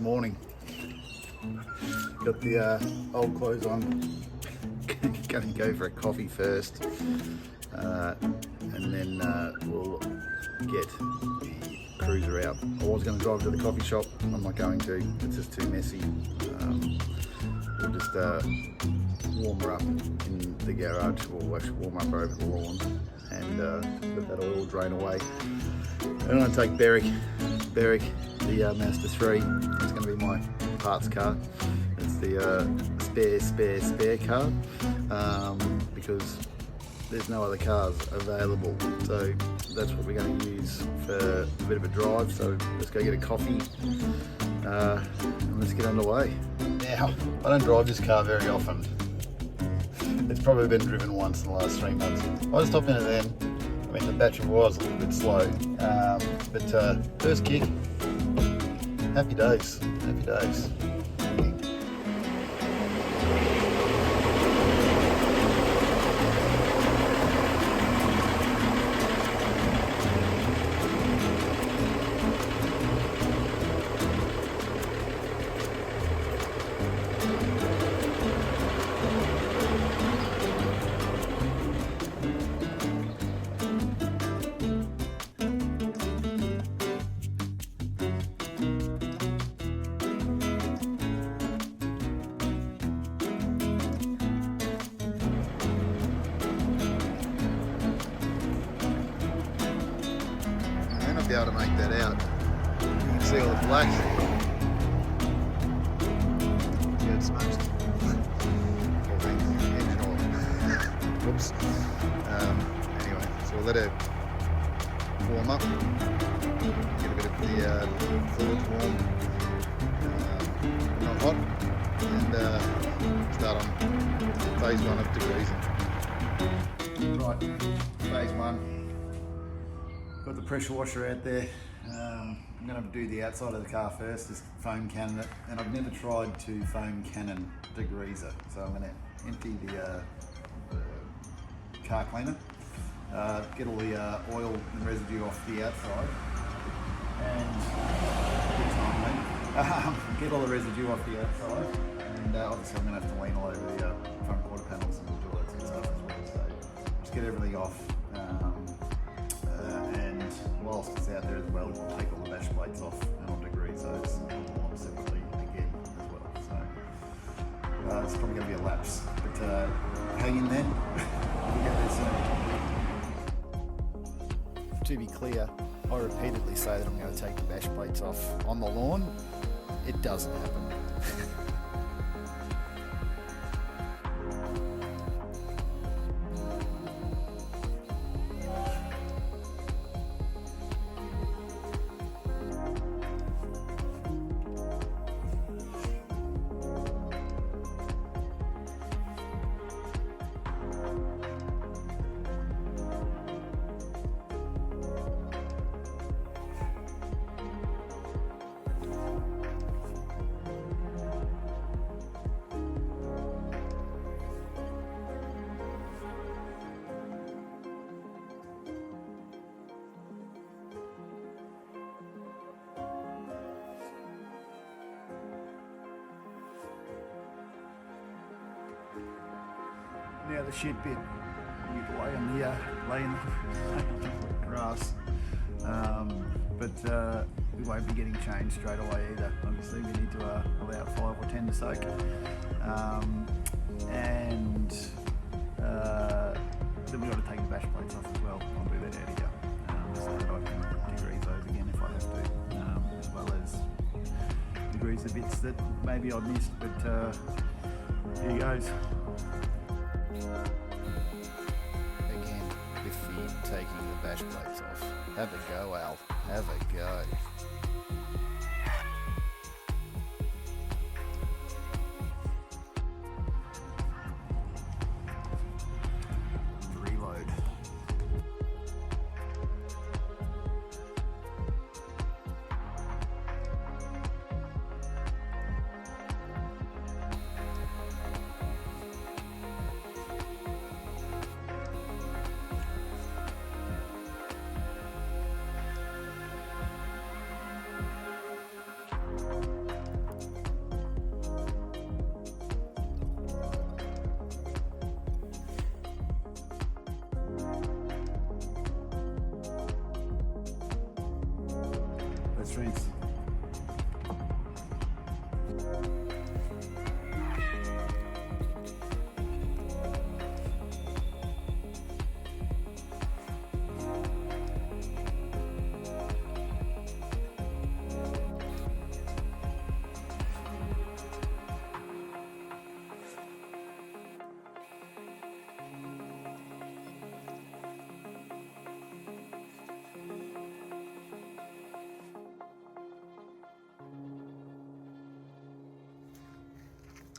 morning. Got the old clothes on. Going to go for a coffee first, and then we'll get the cruiser out. I was going to drive to the coffee shop. I'm not going to. It's just too messy. We'll just warm her up in the garage. We'll actually warm up over the lawn and let that oil drain away. And I'm going to take Beric, the Mazda 3. It's going to be my parts car. It's the spare car, because there's no other cars available. So that's what we're going to use for a bit of a drive. So let's go get a coffee and let's get underway. Now, I don't drive this car very often. It's probably been driven once in the last 3 months. I just stopped in it then. I mean, the battery was a little bit slow, but first kick, happy days, happy days. Be able to make that out. You can see all the black. Yeah, it's smoked. Whoops. Anyway, so we'll let it warm up. Get a bit of the fluids warm, not hot, and start on phase 1 of degreasing. Right, phase 1. Got the pressure washer out there. I'm going to do the outside of the car first, just foam cannon it, and I've never tried to foam cannon degreaser, so I'm going to empty the car cleaner, get all the oil and residue off the outside, and get all the residue off the outside, and obviously I'm going to have to lean all over the front quarter panels and do all that sort of stuff as well, so just get everything off. Whilst it's out there as well, we'll take all the bash plates off and I'll degrease those on separately again as well. So it's probably going to be a lapse, but hang in there. We'll get there soon. To be clear, I repeatedly say that I'm going to take the bash plates off on the lawn. It doesn't happen. Now the shed bit, you can lay in the grass, but we won't be getting changed straight away either. Obviously we need to allow 5 or 10 to soak, and then we've got to take the bash plates off as well. I'll do that out here, so that I can degrease those again if I have to, as well as degrease the bits that maybe I've missed, but here goes. Again, with the taking the bash plates off. Have a go, Al. Have a go. Reload. Let's rinse.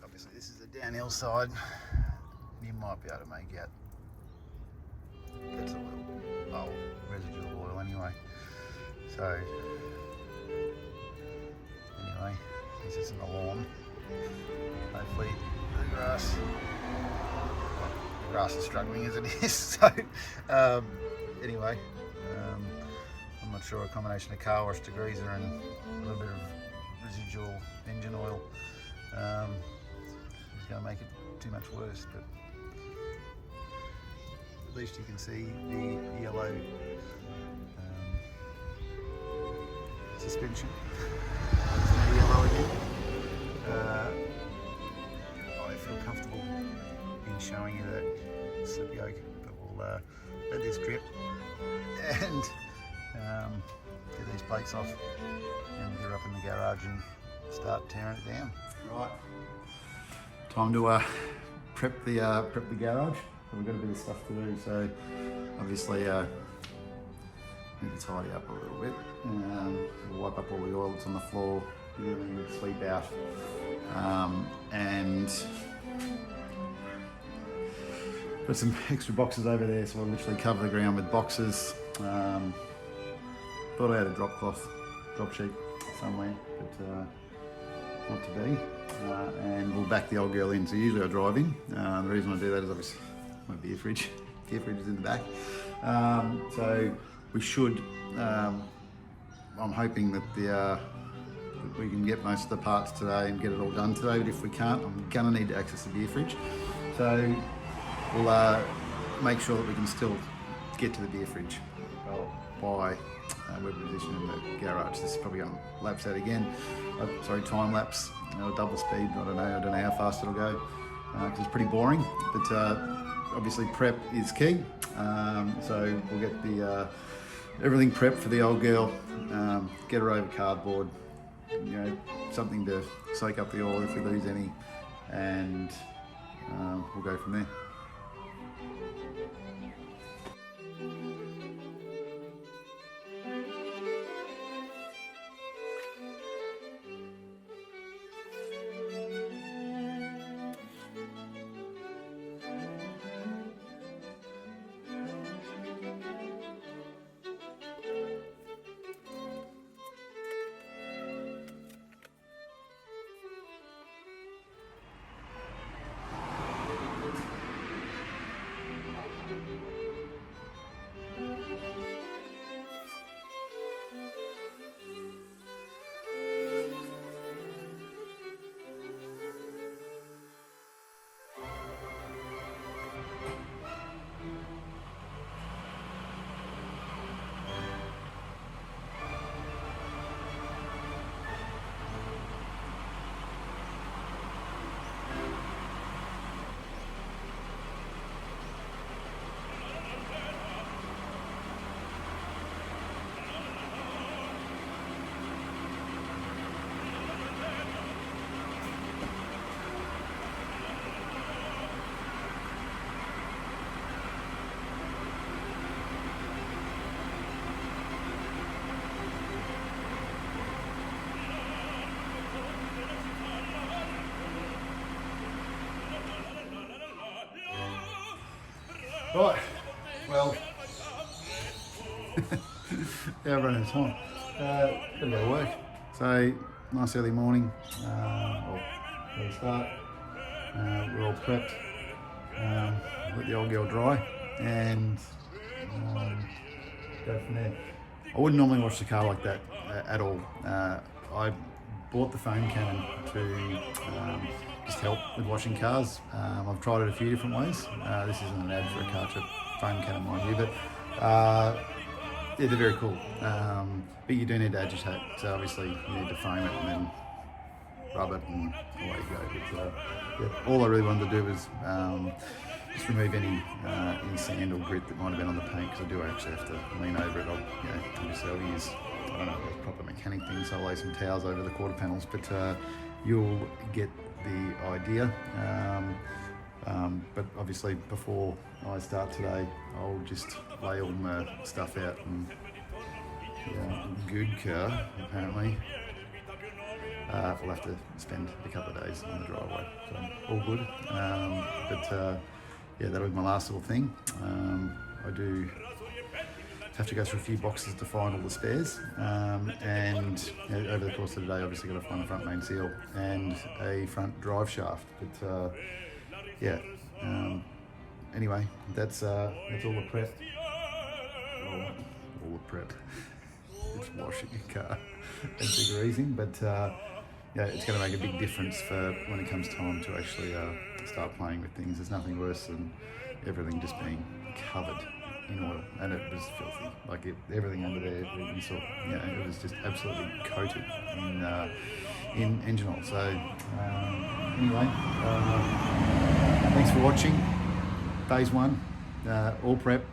Obviously this is a downhill side. You might be able to make out that's a little residual oil anyway. So anyway, this isn't a lawn. Hopefully the grass is struggling as it is. So anyway, I'm not sure, a combination of car wash, degreaser and a little bit of residual engine oil is going to make it too much worse, but at least you can see the yellow suspension. It's now yellow again. I feel comfortable in showing you that slip yoke, but we'll let this drip and get these plates off and get her up in the garage and start tearing it down. Right, time to prep the garage. We've got a bit of stuff to do, so obviously need to tidy up a little bit. We'll wipe up all the oil that's on the floor, give everything a sweep out, and put some extra boxes over there, so I'll literally cover the ground with boxes. Thought I had a drop sheet somewhere, but not to be. And we'll back the old girl in. So usually I drive in. The reason I do that is obviously my beer fridge. Beer fridge is in the back. So we should. I'm hoping that that we can get most of the parts today and get it all done today. But if we can't, I'm gonna need to access the beer fridge. So we'll make sure that we can still get to the beer fridge by we're positioned in the garage. This is probably going to lapse out again. Time lapse, double speed. I don't know how fast it'll go because it's pretty boring. But obviously prep is key. So we'll get the everything prepped for the old girl. Get her over cardboard. Something to soak up the oil if we lose any, and we'll go from there. Right, well, yeah, I've run out of time. Gotta go to work. So, nice early morning, early start. We're all prepped. Let the old girl dry and go from there. I wouldn't normally wash the car like that at all. I bought the foam cannon to just help with washing cars. I've tried it a few different ways. This isn't an ad for a car trip foam cannon, mind you, but Yeah, they're very cool. But you do need to agitate. So obviously you need to foam it and then rub it and away you go. But, yeah, all I really wanted to do was just remove any sand or grit that might have been on the paint, because I do actually have to lean over it. Obviously I'll use, I don't know, a proper mechanic thing, so I'll lay some towels over the quarter panels, but you'll get the idea. But obviously before I start today, I'll just lay all my stuff out and good car apparently. We'll have to spend a couple of days on the driveway, so all good. Yeah, that'll be my last little thing. I do have to go through a few boxes to find all the spares, and over the course of the day, obviously got to find the front main seal and a front drive shaft. But anyway, that's all the prep. All the prep. It's washing your car and degreasing, but yeah, it's going to make a big difference for when it comes time to actually start playing with things. There's nothing worse than everything just being covered in oil, and it was filthy. Like everything under there, you saw, it was just absolutely coated in engine oil. So anyway, thanks for watching. Phase 1, all prep.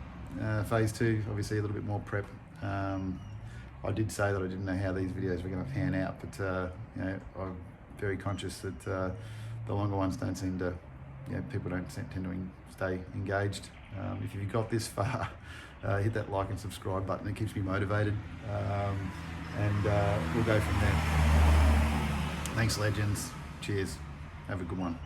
Phase 2, obviously a little bit more prep. I did say that I didn't know how these videos were going to pan out, but I'm very conscious that the longer ones don't seem to, people don't tend to stay engaged. If you've got this far, hit that like and subscribe button. It keeps me motivated, and we'll go from there. Thanks, legends. Cheers. Have a good one.